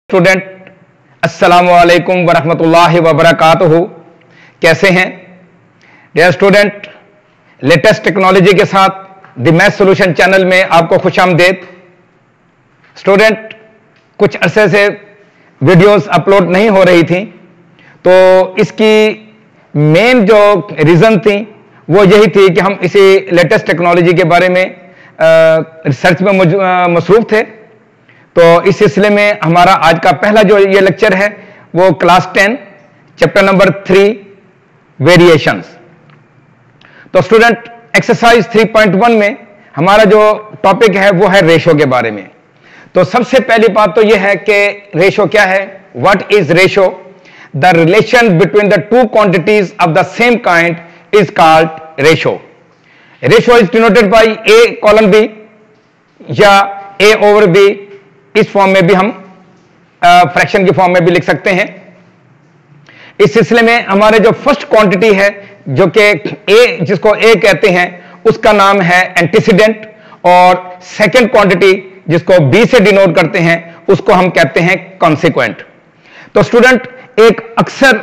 Student अस्सलामु अलैकुम वरहमतुल्लाहि वबरकातुहू। कैसे हैं डियर स्टूडेंट? लेटेस्ट टेक्नोलॉजी के साथ द मैथ सॉल्यूशन चैनल में आपको खुशामदीद। स्टूडेंट, कुछ अरसे से वीडियोस अपलोड नहीं हो रही थी, तो इसकी मेन जो रीजन थी वो यही थी कि हम इसी लेटेस्ट टेक्नोलॉजी के बारे में रिसर्च में मसरूफ थे। तो इस सिलसिले में हमारा आज का पहला जो ये लेक्चर है वो क्लास 10 चैप्टर नंबर 3 वेरिएशंस। तो स्टूडेंट, एक्सरसाइज 3.1 में हमारा जो टॉपिक है वो है रेशो के बारे में। तो सबसे पहली बात तो ये है कि रेशो क्या है। What is ratio? The relation between the two quantities of the same kind is called ratio. Ratio is denoted by A colon B या ए ओवर बी। इस फॉर्म में भी हम फ्रैक्शन की फॉर्म में भी लिख सकते हैं। इस सिलसिले में हमारे जो फर्स्ट क्वांटिटी है जो कि ए, जिसको ए कहते हैं, उसका नाम है एंटीसीडेंट, और सेकंड क्वांटिटी जिसको बी से डिनोट करते हैं उसको हम कहते हैं कॉन्सिक्वेंट। तो स्टूडेंट, एक अक्सर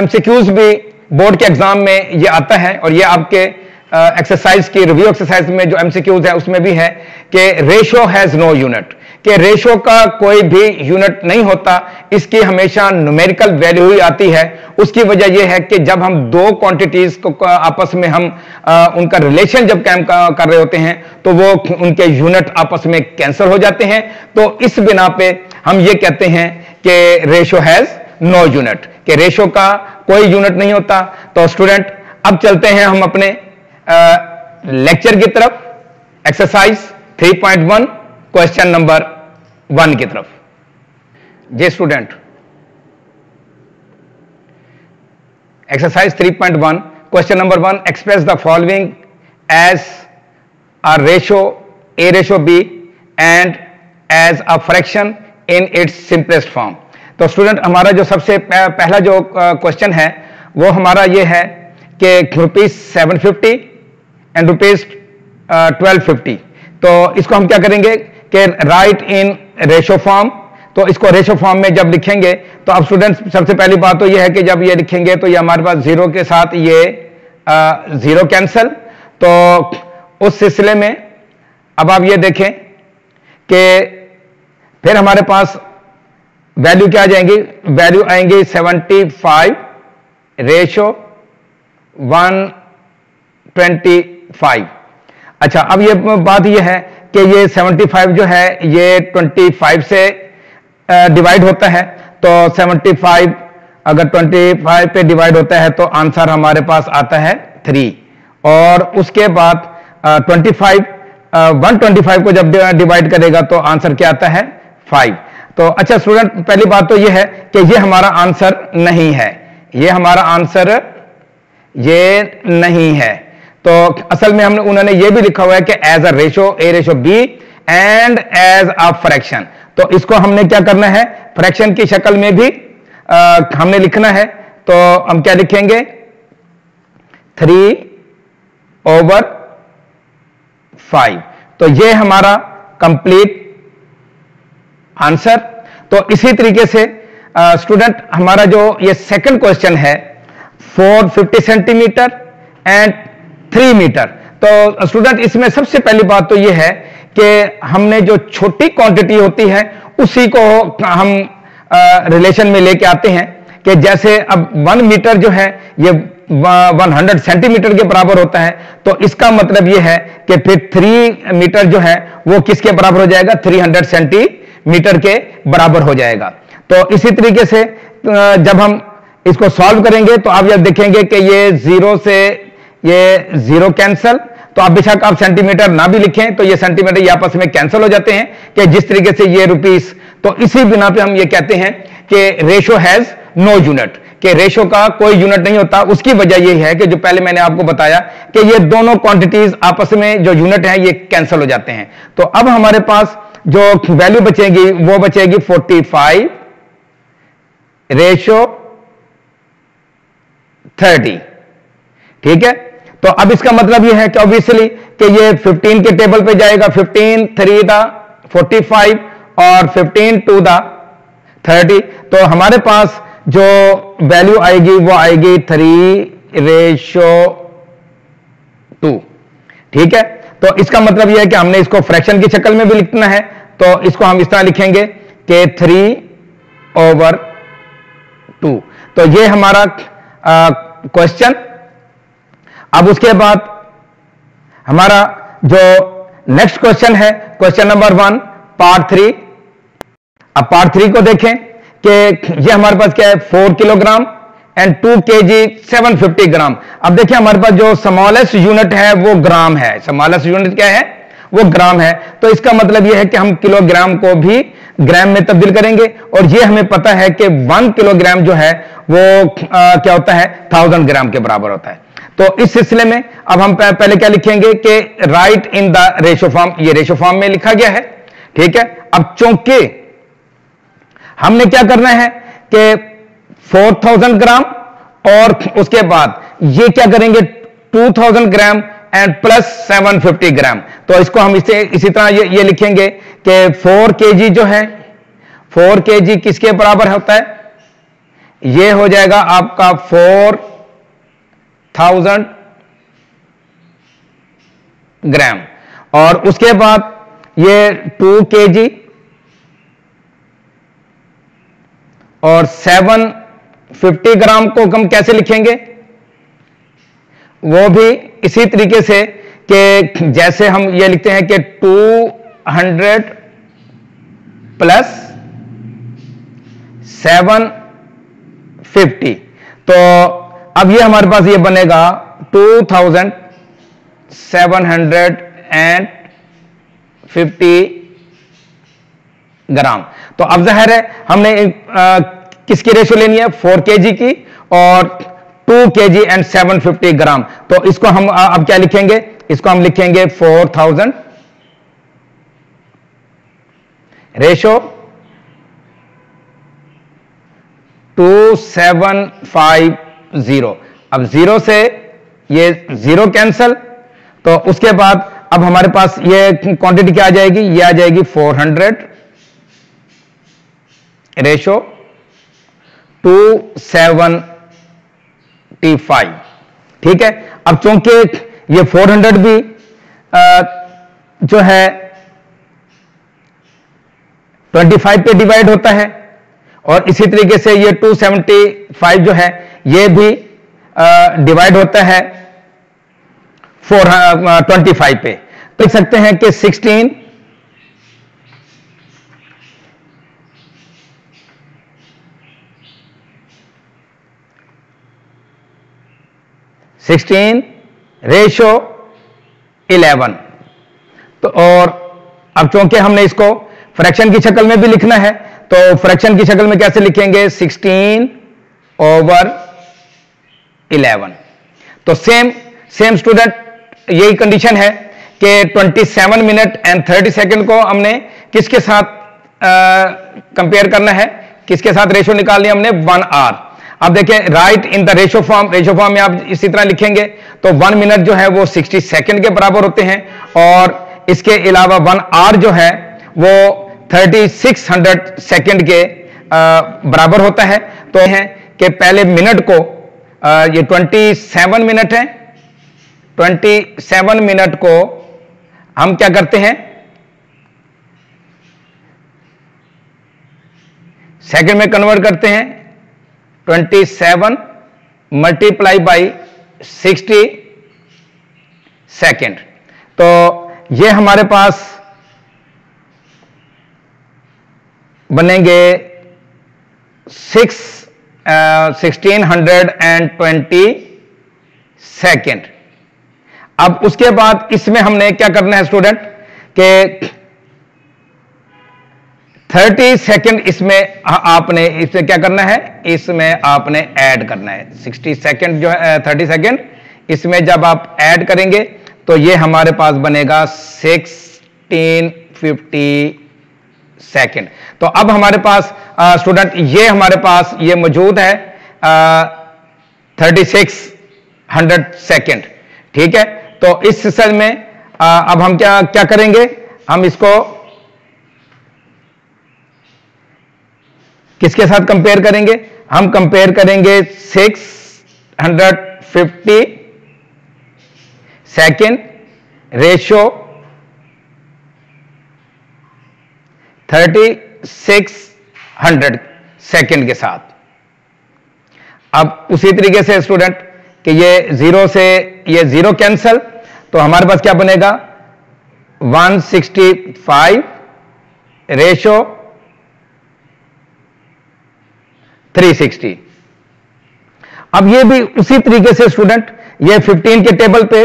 एमसीक्यूज भी बोर्ड के एग्जाम में ये आता है, और ये आपके एक्सरसाइज की रिव्यू एक्सरसाइज में जो एमसीक्यूज है उसमें भी है कि रेशो हैज नो यूनिट, कि रेशो का कोई भी यूनिट नहीं होता, इसकी हमेशा न्यूमेरिकल वैल्यू ही आती है। उसकी वजह यह है कि जब हम दो क्वांटिटीज को आपस में हम उनका रिलेशन जब कायम कर रहे होते हैं तो वो उनके यूनिट आपस में कैंसिल हो जाते हैं। तो इस बिना पे हम ये कहते हैं कि रेशो हैज नो यूनिट, कि रेशो का कोई यूनिट नहीं होता। तो स्टूडेंट, अब चलते हैं हम अपने लेक्चर की तरफ, एक्सरसाइज 3.1 क्वेश्चन नंबर 1 की तरफ। जी student, exercise 3.1 question number 1, express the following as a ratio A ratio B and as a fraction in its simplest form. तो स्टूडेंट, हमारा जो सबसे पहला जो क्वेश्चन है वो हमारा ये है कि ₹750 एंड ₹1250। तो इसको हम क्या करेंगे कि राइट इन रेशो फॉर्म। तो इसको रेशो फॉर्म में जब लिखेंगे तो अब स्टूडेंट्स, सबसे पहली बात तो ये है कि जब ये लिखेंगे तो ये हमारे पास जीरो के साथ ये जीरो कैंसल। तो उस सिलसिले में अब आप ये देखें कि फिर हमारे पास वैल्यू क्या आ जाएंगी? वैल्यू आएंगी 75 रेशो 125। अच्छा, अब ये बात ये है कि ये 75 जो है ये 25 से डिवाइड होता है। तो 75 अगर 25 पे डिवाइड होता है तो आंसर हमारे पास आता है 3। और उसके बाद 125 को जब डिवाइड करेगा तो आंसर क्या आता है? 5। तो अच्छा स्टूडेंट, पहली बात तो ये है कि ये हमारा आंसर नहीं है, ये हमारा आंसर ये नहीं है। तो असल में उन्होंने ये भी लिखा हुआ है कि as a ratio A ratio B and as a fraction. तो इसको हमने क्या करना है? फ्रैक्शन की शक्ल में भी हमने लिखना है। तो हम क्या लिखेंगे? 3/5। तो ये हमारा कंप्लीट आंसर। तो इसी तरीके से स्टूडेंट, हमारा जो ये सेकंड क्वेश्चन है 450 सेंटीमीटर एंड 3 मीटर। तो स्टूडेंट, इसमें सबसे पहली बात तो यह है कि हमने जो छोटी क्वांटिटी होती है उसी को हम रिलेशन में लेके आते हैं। कि जैसे अब 1 मीटर जो है ये 100 सेंटीमीटर के बराबर होता है, तो इसका मतलब यह है कि फिर 3 मीटर जो है वो किसके बराबर हो जाएगा? 300 सेंटीमीटर के बराबर हो जाएगा। तो इसी तरीके से जब हम इसको सॉल्व करेंगे तो आप जब देखेंगे कि ये जीरो से ये जीरो कैंसल। तो आप बेशक आप सेंटीमीटर ना भी लिखें तो ये सेंटीमीटर ये आपस में कैंसिल हो जाते हैं कि जिस तरीके से ये रुपीस। तो इसी बिना पे हम ये कहते हैं कि रेशो हैज नो यूनिट, कि रेशो का कोई यूनिट नहीं होता। उसकी वजह ये है कि जो पहले मैंने आपको बताया कि ये दोनों क्वांटिटीज आपस में जो यूनिट है ये कैंसिल हो जाते हैं। तो अब हमारे पास जो वैल्यू बचेगी वो बचेगी 45 रेशो 30। ठीक है? तो अब इसका मतलब यह है कि ऑब्वियसली कि ये 15 के टेबल पे जाएगा। 15 3 दा 45 और 15 2 दा 30। तो हमारे पास जो वैल्यू आएगी वो आएगी 3:2। ठीक है, तो इसका मतलब यह है कि हमने इसको फ्रैक्शन की शक्ल में भी लिखना है, तो इसको हम इस तरह लिखेंगे कि 3/2। तो ये हमारा क्वेश्चन। अब उसके बाद हमारा जो नेक्स्ट क्वेश्चन है, क्वेश्चन नंबर 1 पार्ट 3। अब पार्ट 3 को देखें कि ये हमारे पास क्या है, 4 किलोग्राम एंड 2 kg 750 ग्राम। अब देखिए हमारे पास जो स्मॉलेस्ट यूनिट है वो ग्राम है। स्मॉलेस्ट यूनिट क्या है, वो ग्राम है। तो इसका मतलब यह है कि हम किलोग्राम को भी ग्राम में तब्दील करेंगे, और ये हमें पता है कि 1 किलोग्राम जो है वो क्या होता है, 1000 ग्राम के बराबर होता है। तो इस सिलसिले में अब हम पहले क्या लिखेंगे कि write in the ratio form. ये रेशो फॉर्म में लिखा गया है। ठीक है, अब चूंकि हमने क्या करना है कि 4000 ग्राम और उसके बाद ये क्या करेंगे 2000 ग्राम एंड प्लस 750 ग्राम। तो इसको हम इसी तरह ये लिखेंगे कि 4 kg जो है, 4 kg किसके बराबर होता है, ये हो जाएगा आपका 4000 ग्राम। और उसके बाद ये 2 kg और 750 ग्राम को हम कैसे लिखेंगे, वो भी इसी तरीके से कि जैसे हम ये लिखते हैं कि 200 प्लस 750। तो अब ये हमारे पास ये बनेगा 2750 ग्राम। तो अब जाहिर है हमने किसकी रेशो लेनी है, 4 kg की और 2 kg एंड 750 ग्राम। तो इसको हम अब क्या लिखेंगे, इसको हम लिखेंगे 4000 रेशो 2750। अब 0 से ये 0 कैंसल, तो उसके बाद अब हमारे पास ये क्वांटिटी क्या आ जाएगी, ये आ जाएगी 400 रेशो 275। ठीक है, अब चूंकि ये 400 भी जो है 25 पे डिवाइड होता है, और इसी तरीके से ये 275 जो है ये भी डिवाइड होता है 25 पे। तो लिख सकते हैं कि 16 रेशो 11। तो और अब चूंकि हमने इसको फ्रैक्शन की शक्ल में भी लिखना है, तो फ्रैक्शन की शक्ल में कैसे लिखेंगे, 16/11। तो सेम स्टूडेंट यही कंडीशन है कि 27 मिनट एंड 30 सेकेंड को हमने किसके साथ कंपेयर करना है, किसके साथ रेशो निकालनी है हमने, 1 आवर। अब देखिए right in the ratio form में आप इसी तरह लिखेंगे तो 1 मिनट जो है वो 60 सेकेंड के बराबर होते हैं, और इसके अलावा 1 आवर जो है वो 3600 सेकेंड के बराबर होता है। तो है कि पहले मिनट को ये 27 मिनट है, 27 मिनट को हम क्या करते हैं, सेकंड में कन्वर्ट करते हैं। 27 मल्टीप्लाई बाई 60 सेकेंड। तो ये हमारे पास बनेंगे 1620 सेकेंड। अब उसके बाद इसमें हमने क्या करना है स्टूडेंट कि 30 सेकेंड इसमें आपने इसमें क्या करना है, इसमें आपने ऐड करना है 60 सेकेंड जो है 30 सेकेंड, इसमें जब आप ऐड करेंगे तो ये हमारे पास बनेगा 1650 सेकेंड। तो अब हमारे पास स्टूडेंट ये हमारे पास ये मौजूद है 3600 सेकेंड। ठीक है, तो इस सिलसिले में अब हम क्या करेंगे, हम इसको किसके साथ कंपेयर करेंगे? हम कंपेयर करेंगे 650 सेकेंड रेशो 3600 सेकेंड के साथ। अब उसी तरीके से स्टूडेंट कि ये 0 से ये 0 कैंसल, तो हमारे पास क्या बनेगा? 165 रेशो 360। अब ये भी उसी तरीके से स्टूडेंट ये 15 के टेबल पे,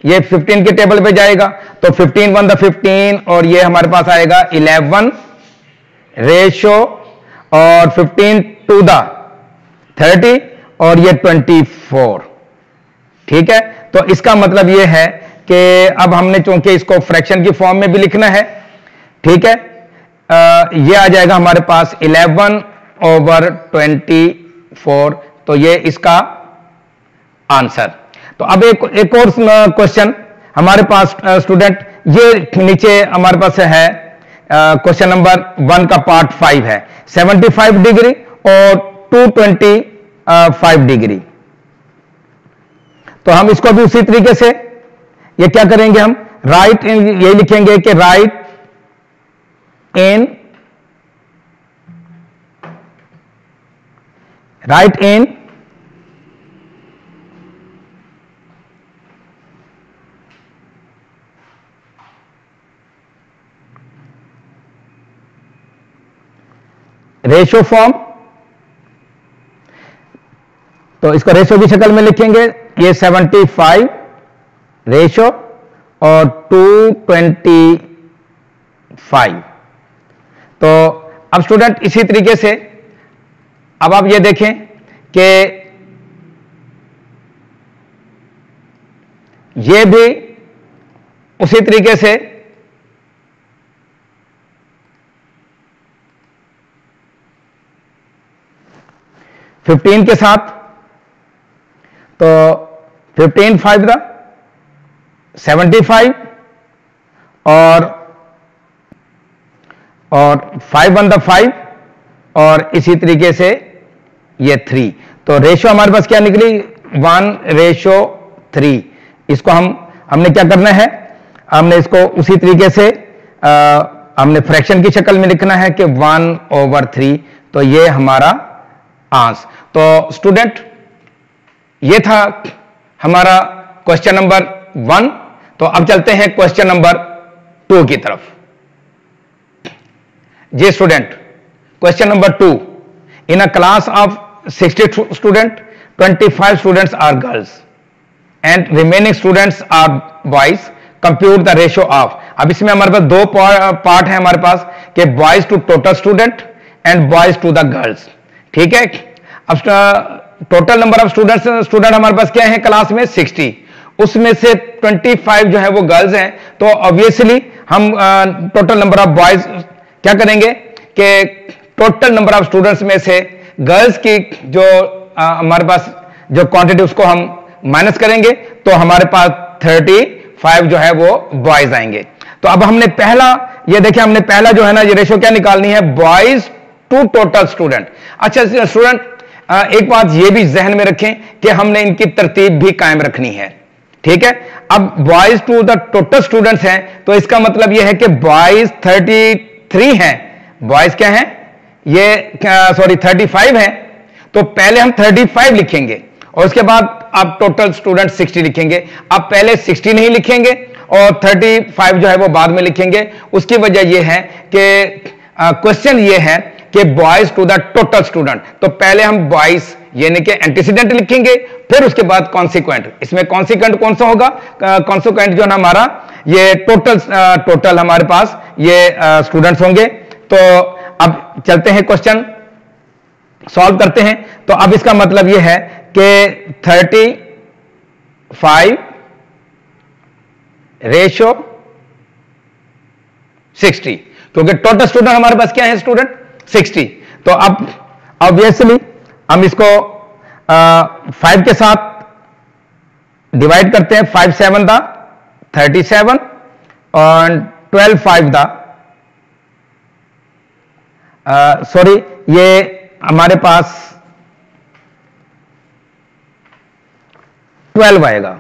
ये 15 के टेबल पे जाएगा, तो 15 1 द 15 और ये हमारे पास आएगा 11 रेशो और 15 2 द 30 और ये 24। ठीक है, तो इसका मतलब ये है कि अब हमने चूंकि इसको फ्रैक्शन की फॉर्म में भी लिखना है, ठीक है, ये आ जाएगा हमारे पास 11/24, तो ये इसका आंसर। तो अब एक और क्वेश्चन हमारे पास स्टूडेंट, ये नीचे हमारे पास है क्वेश्चन नंबर 1 का पार्ट 5 है, 75 डिग्री और 225 डिग्री। तो हम इसको भी उसी तरीके से ये क्या करेंगे, हम राइट इन, ये लिखेंगे कि राइट इन रेशो फॉर्म। तो इसको रेशो की शक्ल में लिखेंगे, ये 75 रेशो और 225। तो अब स्टूडेंट इसी तरीके से अब आप ये देखें कि ये भी उसी तरीके से फिफ्टीन के साथ, तो 15 5 द 75 और 5 1 द 5 और इसी तरीके से ये 3। तो रेशो हमारे पास क्या निकली? 1:3। इसको हमने क्या करना है, हमने इसको उसी तरीके से हमने फ्रैक्शन की शक्ल में लिखना है कि 1/3। तो ये हमारा आंसर। तो स्टूडेंट ये था हमारा क्वेश्चन नंबर 1। तो अब चलते हैं क्वेश्चन नंबर 2 की तरफ। जी student, question number 2, in a class of 60 student 25 students are girls and remaining students are boys, compute the ratio of. अब इसमें हमारे पास दो पार्ट है हमारे पास कि boys to total student and boys to the girls. ठीक है, अब टोटल नंबर ऑफ स्टूडेंट हमारे पास क्या है क्लास में? 60। उसमें से 25 जो है वो गर्ल्स हैं, तो ऑब्वियसली हम टोटल नंबर ऑफ बॉयज क्या करेंगे कि टोटल नंबर ऑफ स्टूडेंट्स में से गर्ल्स की जो हमारे पास जो क्वांटिटी उसको हम माइनस करेंगे, तो हमारे पास 35 जो है वो बॉयज आएंगे। तो अब हमने पहला ये देखिए, हमने पहला जो है ना ये रेशो क्या निकालनी है? Boys to total student. अच्छा स्टूडेंट, एक बात ये भी जहन में रखें कि हमने इनकी तरतीब भी कायम रखनी है। ठीक है, अब boys to the total students हैं, तो इसका मतलब यह है कि बॉयज 33 हैं, बॉयज क्या हैं? ये सॉरी 35 हैं। तो पहले हम 35 लिखेंगे और उसके बाद आप टोटल स्टूडेंट 60 लिखेंगे। अब पहले 60 नहीं लिखेंगे और 35 जो है वो बाद में लिखेंगे। उसकी वजह यह है कि क्वेश्चन ये है कि boys to the total student, तो पहले हम बॉयज यानी कि एंटीसीडेंट लिखेंगे, फिर उसके बाद कॉन्सिक्वेंट। इसमें कॉन्सिक्वेंट कौन सा होगा? कॉन्सिक्वेंट जो है ना हमारा ये टोटल हमारे पास ये स्टूडेंट्स होंगे। तो अब चलते हैं क्वेश्चन सॉल्व करते हैं। तो अब इसका मतलब ये है कि 35 रेशो 60, क्योंकि टोटल स्टूडेंट हमारे पास क्या है स्टूडेंट? 60। तो अब ऑब्वियसली हम इसको 5 के साथ डिवाइड करते हैं। 5 7 द 37 और 12 5 द सॉरी ये हमारे पास 12 आएगा।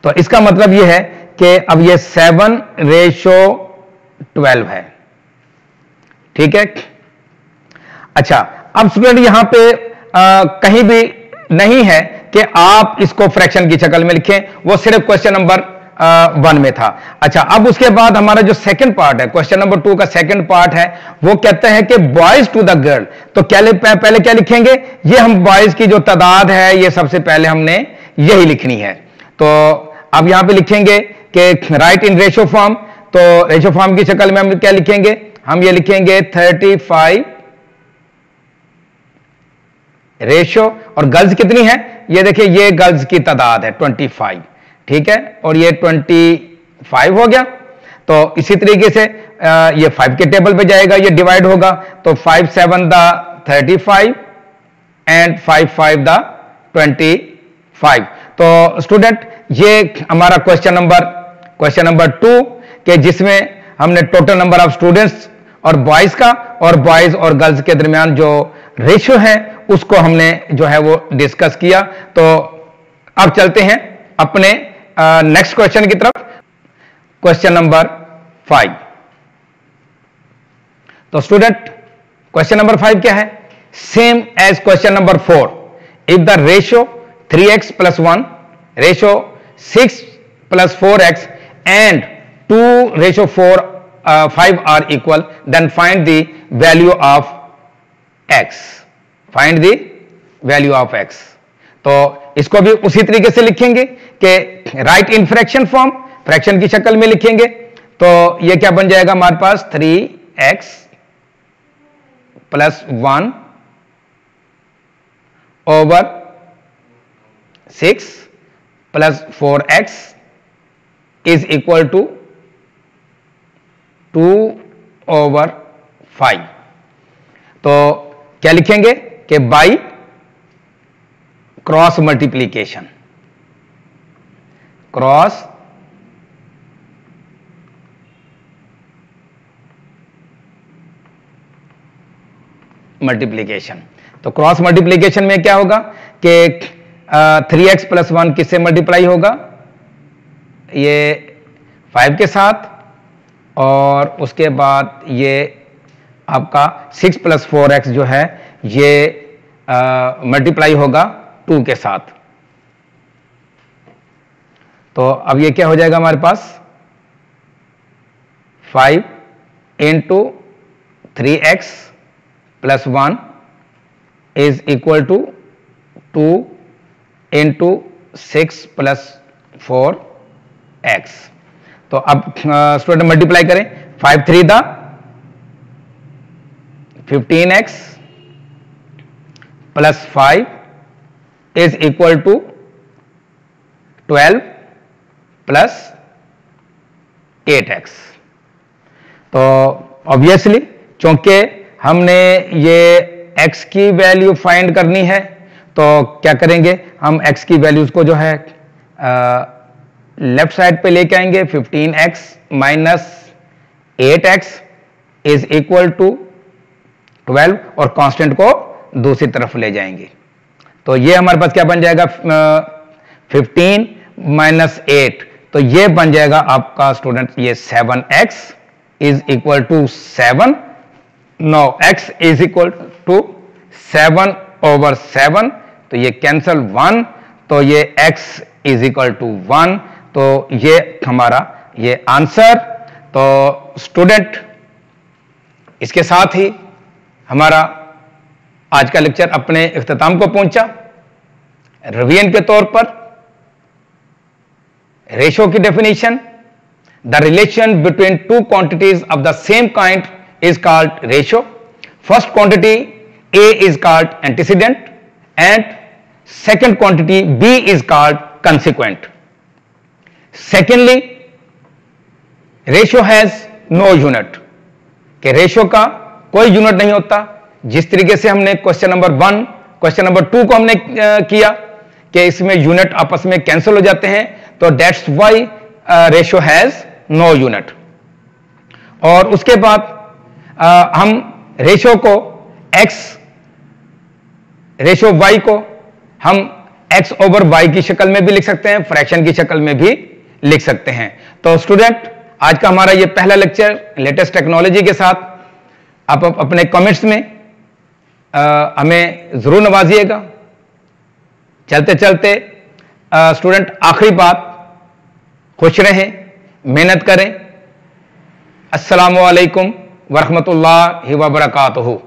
तो इसका मतलब यह है कि अब यह 7:12 है। ठीक है। अच्छा, अब स्टूडेंट यहां पे कहीं भी नहीं है कि आप इसको फ्रैक्शन की शक्ल में लिखें, वो सिर्फ क्वेश्चन नंबर 1 में था। अच्छा, अब उसके बाद हमारा जो सेकंड पार्ट है, क्वेश्चन नंबर 2 का सेकंड पार्ट है, वो कहता है कि बॉयज टू द गर्ल। तो पहले क्या लिखेंगे? ये हम बॉयज की जो तादाद है, ये सबसे पहले हमने यही लिखनी है। तो अब यहां पे लिखेंगे कि राइट इन रेशो फॉर्म। तो रेशो फॉर्म की शक्ल में हम क्या लिखेंगे? हम ये लिखेंगे 35 रेशो, और गर्ल्स कितनी है? ये देखिए, ये गर्ल्स की तादाद है 25। ठीक है, और ये 25 हो गया। तो इसी तरीके से ये 5 के टेबल पे जाएगा, ये डिवाइड होगा। तो 5 7 द 35 एंड 5 5 द 25। तो स्टूडेंट, ये हमारा क्वेश्चन नंबर 2 के जिसमें हमने टोटल नंबर ऑफ स्टूडेंट्स और बॉयज का और बॉयज और गर्ल्स के दरमियान जो रेशियो है उसको हमने जो है वो डिस्कस किया। तो अब चलते हैं अपने नेक्स्ट क्वेश्चन की तरफ, क्वेश्चन नंबर 5। तो स्टूडेंट, क्वेश्चन नंबर 5 क्या है? Same as question number 4। If the ratio 3x + 1, ratio 6 + 4x and 2:5 are equal, then find the value of x। Find the value of x। तो इसको भी उसी तरीके से लिखेंगे कि write in fraction form, fraction की शक्ल में लिखेंगे। तो ये क्या बन जाएगा हमारे पास? 3x + 1 over 6 + 4x is equal to 2/5। तो क्या लिखेंगे कि by cross multiplication, cross multiplication. तो क्रॉस मल्टीप्लीकेशन में क्या होगा कि 3x + 1 किससे मल्टीप्लाई होगा? ये 5 के साथ, और उसके बाद ये आपका 6 + 4x जो है ये मल्टीप्लाई होगा 2 के साथ। तो अब ये क्या हो जाएगा हमारे पास? 5 × 3x + 1 is equal to 2 × 6 + 4x। तो अब स्टूडेंट मल्टीप्लाई करें। 5 3 दा 15x + 5 is equal to 12 + 8x। तो ऑब्वियसली चूंकि हमने ये x की वैल्यू फाइंड करनी है, तो क्या करेंगे? हम x की वैल्यूज को जो है लेफ्ट साइड पे लेके आएंगे। 15x - 8x is equal to 12, और कांस्टेंट को दूसरी तरफ ले जाएंगे। तो ये हमारे पास क्या बन जाएगा? 15 - 8, तो ये बन जाएगा आपका स्टूडेंट ये 7x is equal to 7। No, x is equal to 7/7, तो ये कैंसल 1, तो ये x इज इक्वल टू 1। तो ये हमारा ये आंसर। तो स्टूडेंट, इसके साथ ही हमारा आज का लेक्चर अपने इख्तिताम को पहुंचा। रिवीजन के तौर पर रेशो की definition, the relation between two quantities of the same kind is called ratio. First quantity A is called antecedent and second quantity B is called consequent. Secondly, ratio has no unit, कि ratio का कोई unit नहीं होता। जिस तरीके से हमने question number 1, question number 2 को हमने किया कि इसमें यूनिट आपस में कैंसिल हो जाते हैं, तो that's why ratio has no unit. और उसके बाद हम रेशो को x, रेशो y को हम x ओवर y की शक्ल में भी लिख सकते हैं, फ्रैक्शन की शक्ल में भी लिख सकते हैं। तो स्टूडेंट, आज का हमारा ये पहला लेक्चर लेटेस्ट टेक्नोलॉजी के साथ आप अपने कमेंट्स में हमें जरूर नवाजिएगा। चलते चलते स्टूडेंट, आखिरी बात, खुश रहें, मेहनत करें। अस्सलामु अलैकुम वरहमतुल्लाहि व बरकातुहू।